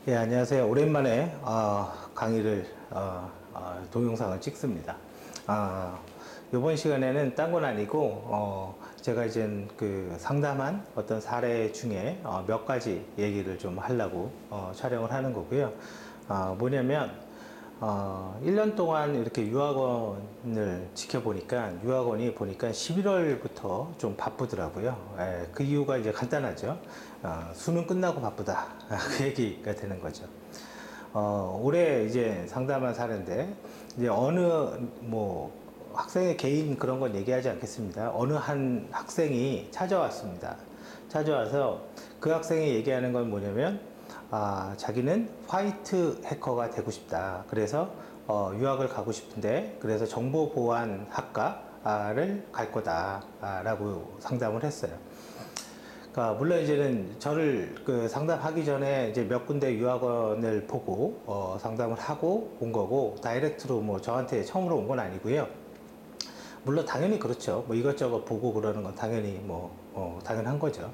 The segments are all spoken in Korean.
예, 안녕하세요. 오랜만에 강의를 동영상을 찍습니다. 이번 시간에는 딴 건 아니고 제가 이제 그 상담한 어떤 사례 중에 몇 가지 얘기를 좀 하려고 촬영을 하는 거고요. 뭐냐면 1년 동안 이렇게 유학원을 지켜보니까 유학원이 보니까 11월부터 좀 바쁘더라고요. 예, 그 이유가 이제 간단하죠. 수능 끝나고 바쁘다. 그 얘기가 되는 거죠. 올해 이제 상담한 사례인데 이제 어느 뭐 학생의 개인 그런 건 얘기하지 않겠습니다. 어느 한 학생이 찾아왔습니다. 찾아와서 그 학생이 얘기하는 건 뭐냐면 자기는 화이트 해커가 되고 싶다. 그래서 유학을 가고 싶은데 그래서 정보보안 학과를 갈 거다라고 상담을 했어요. 그러니까 물론 이제는 저를 그 상담하기 전에 이제 몇 군데 유학원을 보고 상담을 하고 온 거고 다이렉트로 뭐 저한테 처음으로 온 건 아니고요. 물론 당연히 그렇죠. 뭐 이것저것 보고 그러는 건 당연히 당연한 거죠.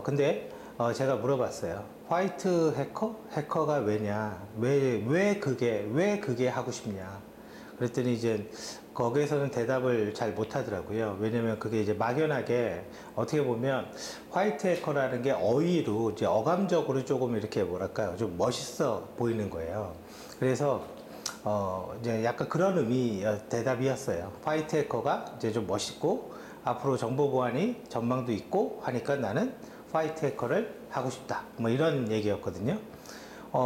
근데 제가 물어봤어요. 화이트 해커? 해커가 왜냐? 왜 그게 하고 싶냐? 그랬더니 이제 거기에서는 대답을 잘 못하더라고요. 왜냐면 그게 이제 막연하게 어떻게 보면 화이트 해커라는 게 어휘로 이제 어감적으로 조금 이렇게 뭐랄까요? 좀 멋있어 보이는 거예요. 그래서 이제 약간 그런 의미 대답이었어요. 화이트 해커가 이제 좀 멋있고 앞으로 정보 보안이 전망도 있고 하니까 나는 화이트 해커를 하고 싶다. 뭐 이런 얘기였거든요.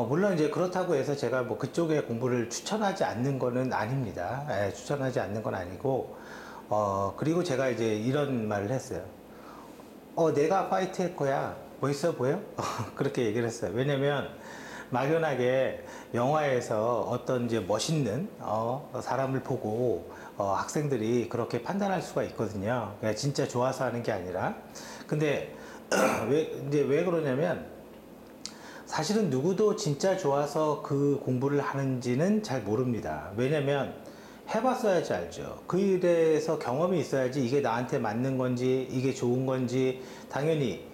물론 이제 그렇다고 해서 제가 뭐 그쪽에 공부를 추천하지 않는 거는 아닙니다. 예, 추천하지 않는 건 아니고, 그리고 제가 이제 이런 말을 했어요. 내가 화이트 해커야. 멋있어 보여? 그렇게 얘기를 했어요. 왜냐면, 막연하게 영화에서 어떤 이제 멋있는, 사람을 보고, 학생들이 그렇게 판단할 수가 있거든요. 그냥 진짜 좋아서 하는 게 아니라. 근데, 이제 왜 그러냐면, 사실은 누구도 진짜 좋아서 그 공부를 하는지는 잘 모릅니다. 왜냐면 해봤어야지 알죠. 그 일에서 경험이 있어야지 이게 나한테 맞는 건지 이게 좋은 건지 당연히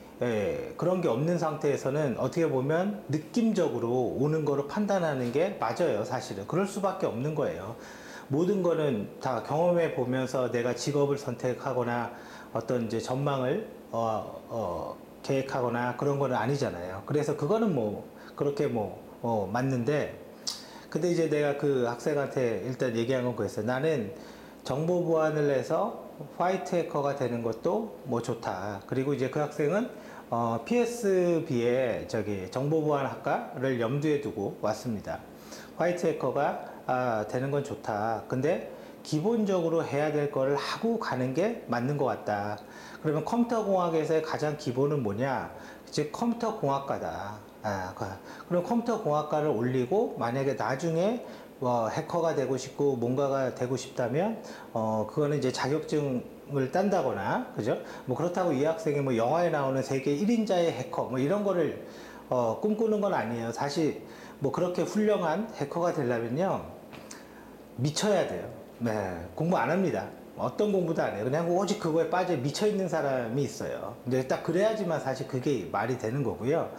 그런 게 없는 상태에서는 어떻게 보면 느낌적으로 오는 거로 판단하는 게 맞아요. 사실은 그럴 수밖에 없는 거예요. 모든 거는 다 경험해 보면서 내가 직업을 선택하거나 어떤 이제 전망을 계획하거나 그런 거는 아니잖아요. 그래서 그거는 뭐 그렇게 맞는데 근데 이제 내가 그 학생한테 일단 얘기한 건 그랬어요. 나는 정보 보안을 해서 화이트 해커가 되는 것도 뭐 좋다. 그리고 이제 그 학생은 PSB에 저기 정보 보안 학과를 염두에 두고 왔습니다. 화이트 해커가 되는 건 좋다. 근데 기본적으로 해야 될 거를 하고 가는 게 맞는 것 같다. 그러면 컴퓨터 공학에서의 가장 기본은 뭐냐? 즉 컴퓨터 공학과다. 그럼 컴퓨터 공학과를 올리고 만약에 나중에 해커가 되고 싶고 뭔가가 되고 싶다면 그거는 이제 자격증을 딴다거나 그죠? 뭐 그렇다고 이 학생이 뭐 영화에 나오는 세계 1인자의 해커 뭐 이런 거를 꿈꾸는 건 아니에요. 사실 뭐 그렇게 훌륭한 해커가 되려면요 미쳐야 돼요. 네, 공부 안 합니다. 어떤 공부도 안 해요. 그냥 오직 그거에 빠져 미쳐 있는 사람이 있어요. 근데 딱 그래야지만 사실 그게 말이 되는 거고요.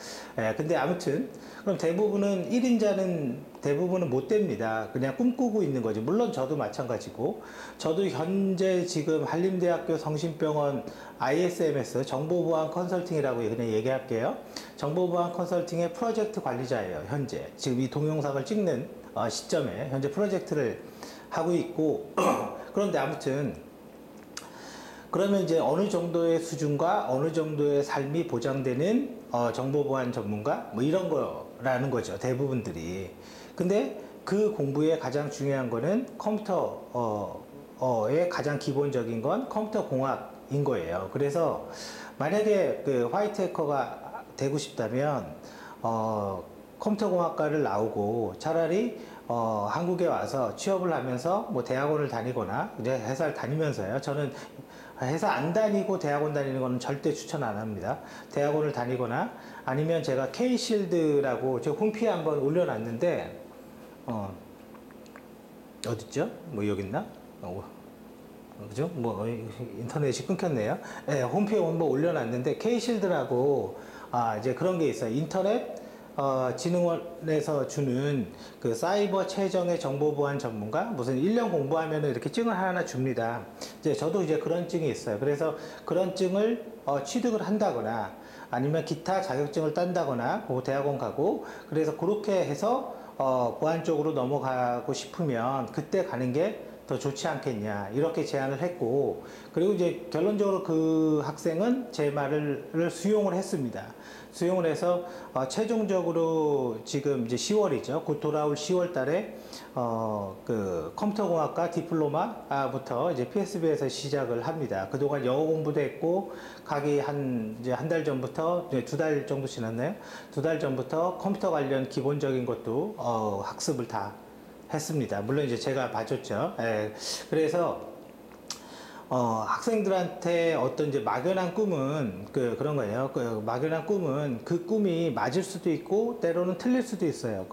근데 아무튼 그럼 대부분은 1인자는 대부분은 못 됩니다. 그냥 꿈꾸고 있는 거죠. 물론 저도 마찬가지고 저도 현재 지금 한림대학교 성심병원 ISMS 정보보안 컨설팅이라고 그냥 얘기할게요. 정보보안 컨설팅의 프로젝트 관리자예요. 현재 지금 이 동영상을 찍는 시점에 현재 프로젝트를 하고 있고 그런데 아무튼 그러면 이제 어느 정도의 수준과 어느 정도의 삶이 보장되는 정보보안 전문가 뭐 이런 거라는 거죠. 대부분들이. 근데 그 공부의 가장 중요한 거는 컴퓨터의 가장 기본적인 건 컴퓨터 공학인 거예요. 그래서 만약에 그 화이트 해커가 되고 싶다면 컴퓨터 공학과를 나오고 차라리 한국에 와서 취업을 하면서 뭐 대학원을 다니거나 이제 회사를 다니면서요. 저는 회사 안 다니고 대학원 다니는 거는 절대 추천 안 합니다. 대학원을 다니거나 아니면 제가 K실드라고 저 홈피에 한번 올려놨는데 어딨죠? 뭐 여기 있나? 그죠? 뭐 인터넷이 끊겼네요. 네, 홈피에 한번 올려놨는데 K실드라고 이제 그런 게 있어요. 인터넷 진흥원에서 주는 그 사이버 최정예 정보보안 전문가 무슨 1년 공부하면 이렇게 증을 하나 줍니다. 이제 저도 이제 그런 증이 있어요. 그래서 그런 증을 취득을 한다거나 아니면 기타 자격증을 딴다거나 그 대학원 가고 그래서 그렇게 해서 보안 쪽으로 넘어가고 싶으면 그때 가는 게 더 좋지 않겠냐 이렇게 제안을 했고 그리고 이제 결론적으로 그 학생은 제 말을 수용을 했습니다. 수용을 해서 최종적으로 지금 이제 10월이죠. 곧 돌아올 10월 달에 그 컴퓨터공학과 디플로마부터 이제 PSB에서 시작을 합니다. 그동안 영어 공부도 했고 가기 이제 한 달 전부터 2달 정도 지났나요? 2달 전부터 컴퓨터 관련 기본적인 것도 학습을 다 했습니다. 물론 이제 제가 봐줬죠. 예. 그래서 학생들한테 어떤 이제 막연한 꿈은 그런 거예요. 그 막연한 꿈은 그 꿈이 맞을 수도 있고 때로는 틀릴 수도 있어요.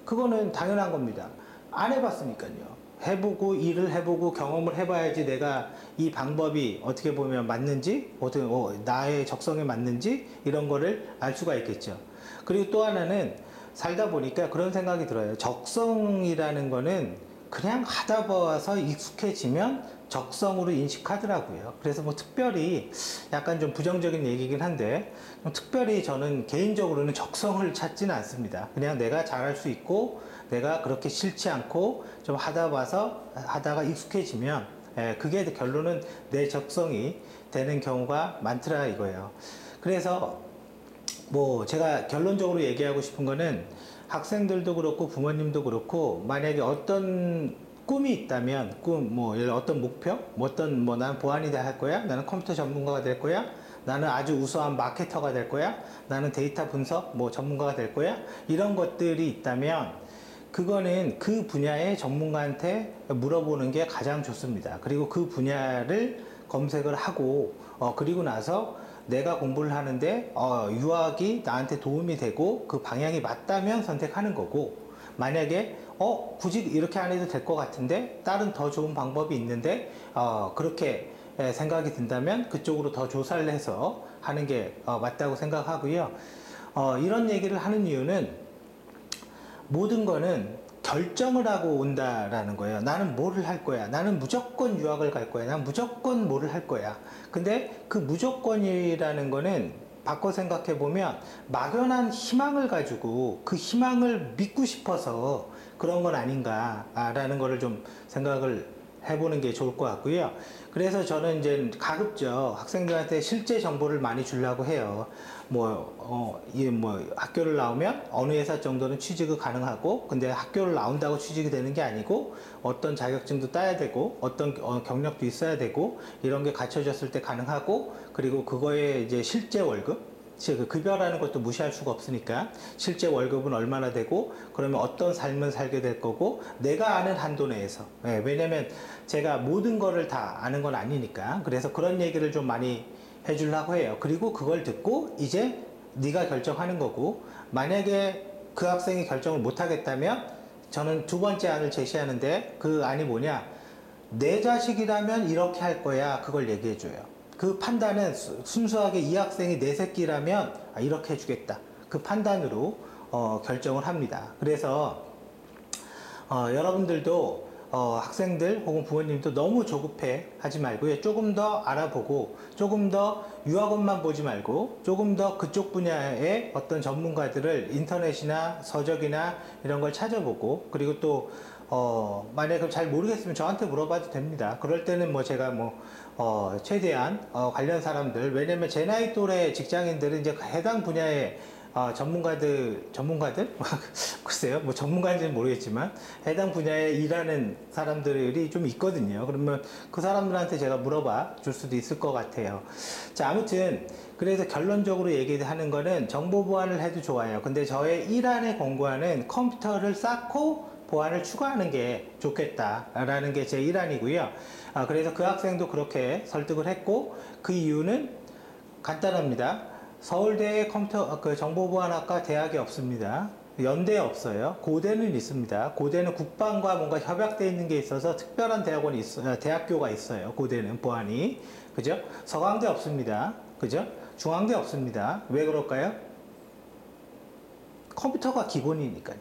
그거는 당연한 겁니다. 안 해봤으니까요. 해보고 일을 해보고 경험을 해봐야지 내가 이 방법이 어떻게 보면 맞는지 어떻게 나의 적성에 맞는지 이런 거를 알 수가 있겠죠. 그리고 또 하나는 살다 보니까 그런 생각이 들어요. 적성이라는 거는 그냥 하다 봐서 익숙해지면 적성으로 인식하더라고요. 그래서 뭐 특별히 약간 좀 부정적인 얘기긴 한데 특별히 저는 개인적으로는 적성을 찾지는 않습니다. 그냥 내가 잘할 수 있고 내가 그렇게 싫지 않고 좀 하다가 익숙해지면 그게 결론은 내 적성이 되는 경우가 많더라 이거예요. 그래서 뭐 제가 결론적으로 얘기하고 싶은 거는 학생들도 그렇고 부모님도 그렇고 만약에 어떤 꿈이 있다면 어떤 목표 난 보안이다 할 거야, 나는 컴퓨터 전문가가 될 거야, 나는 아주 우수한 마케터가 될 거야, 나는 데이터 분석 전문가가 될 거야, 이런 것들이 있다면 그거는 그 분야의 전문가한테 물어보는 게 가장 좋습니다. 그리고 그 분야를 검색을 하고 그리고 나서 내가 공부를 하는데 유학이 나한테 도움이 되고 그 방향이 맞다면 선택하는 거고 만약에 굳이 이렇게 안 해도 될 것 같은데 다른 더 좋은 방법이 있는데 그렇게 생각이 든다면 그쪽으로 더 조사를 해서 하는 게 맞다고 생각하고요. 이런 얘기를 하는 이유는 모든 거는 결정을 하고 온다라는 거예요. 나는 뭐를 할 거야. 나는 무조건 유학을 갈 거야. 난 무조건 뭐를 할 거야. 근데 그 무조건이라는 거는 바꿔 생각해 보면 막연한 희망을 가지고 그 희망을 믿고 싶어서 그런 건 아닌가라는 거를 좀 생각을 해보는 게 좋을 것 같고요. 그래서 저는 이제 가급적 학생들한테 실제 정보를 많이 주려고 해요. 학교를 나오면 어느 회사 정도는 취직이 가능하고, 근데 학교를 나온다고 취직이 되는 게 아니고, 어떤 자격증도 따야 되고, 어떤 경력도 있어야 되고, 이런 게 갖춰졌을 때 가능하고, 그리고 그거에 이제 실제 월급, 그 급여라는 것도 무시할 수가 없으니까 실제 월급은 얼마나 되고 그러면 어떤 삶을 살게 될 거고 내가 아는 한도 내에서 왜냐면 제가 모든 거를 다 아는 건 아니니까 그래서 그런 얘기를 좀 많이 해주려고 해요. 그리고 그걸 듣고 이제 네가 결정하는 거고 만약에 그 학생이 결정을 못 하겠다면 저는 두 번째 안을 제시하는데 그 안이 뭐냐, 내 자식이라면 이렇게 할 거야, 그걸 얘기해 줘요. 그 판단은 순수하게 이 학생이 내 새끼라면 이렇게 해주겠다, 그 판단으로 결정을 합니다. 그래서 여러분들도 학생들 혹은 부모님도 너무 조급해 하지 말고요. 조금 더 알아보고 조금 더 유학원만 보지 말고 조금 더 그쪽 분야의 어떤 전문가들을 인터넷이나 서적이나 이런 걸 찾아보고 그리고 또 만약에 잘 모르겠으면 저한테 물어봐도 됩니다. 그럴 때는 제가 최대한 관련 사람들, 왜냐면 제 나이 또래 직장인들은 이제 해당 분야의 전문가들 글쎄요, 전문가인지는 모르겠지만 해당 분야에 일하는 사람들이 좀 있거든요. 그러면 그 사람들한테 제가 물어봐 줄 수도 있을 것 같아요. 자, 아무튼 그래서 결론적으로 얘기하는 거는 정보 보안을 해도 좋아요. 근데 저의 일안의 권고안은 컴퓨터를 쌓고 보안을 추가하는 게 좋겠다라는 게 제 일안이고요. 그래서 그 학생도 그렇게 설득을 했고 그 이유는 간단합니다. 서울대에 정보보안학과 대학이 없습니다. 연대에 없어요. 고대는 있습니다. 고대는 국방과 뭔가 협약되어 있는 게 있어서 특별한 대학교가 있어요. 고대는 보안이. 그죠? 서강대 없습니다. 그죠? 중앙대 없습니다. 왜 그럴까요? 컴퓨터가 기본이니까요.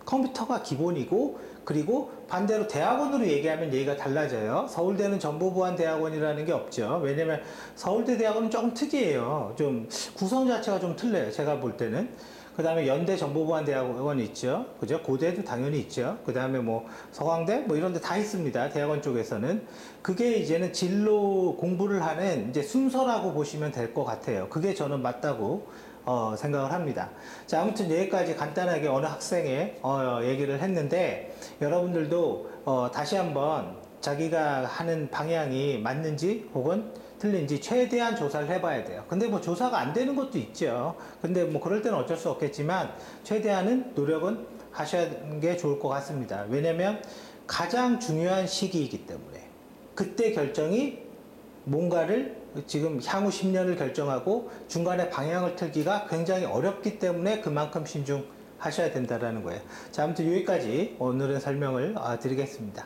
컴퓨터가 기본이고, 그리고 반대로 대학원으로 얘기하면 얘기가 달라져요. 서울대는 정보보안대학원이라는 게 없죠. 왜냐면 서울대 대학원은 조금 특이해요. 좀 구성 자체가 좀 틀려요. 제가 볼 때는. 그 다음에 연대 정보보안대학원 있죠. 그죠? 고대도 당연히 있죠. 그 다음에 뭐 서강대 뭐 이런 데 다 있습니다. 대학원 쪽에서는. 그게 이제는 진로 공부를 하는 이제 순서라고 보시면 될 것 같아요. 그게 저는 맞다고 생각을 합니다. 자, 아무튼 여기까지 간단하게 어느 학생의 얘기를 했는데, 여러분들도 다시 한번 자기가 하는 방향이 맞는지 혹은 틀린지 최대한 조사를 해봐야 돼요. 근데 뭐 조사가 안 되는 것도 있죠. 근데 뭐 그럴 때는 어쩔 수 없겠지만 최대한은 노력은 하시는 게 좋을 것 같습니다. 왜냐면 가장 중요한 시기이기 때문에 그때 결정이 뭔가를 지금 향후 10년을 결정하고 중간에 방향을 틀기가 굉장히 어렵기 때문에 그만큼 신중하셔야 된다는 거예요. 자, 아무튼 여기까지 오늘은 설명을 드리겠습니다.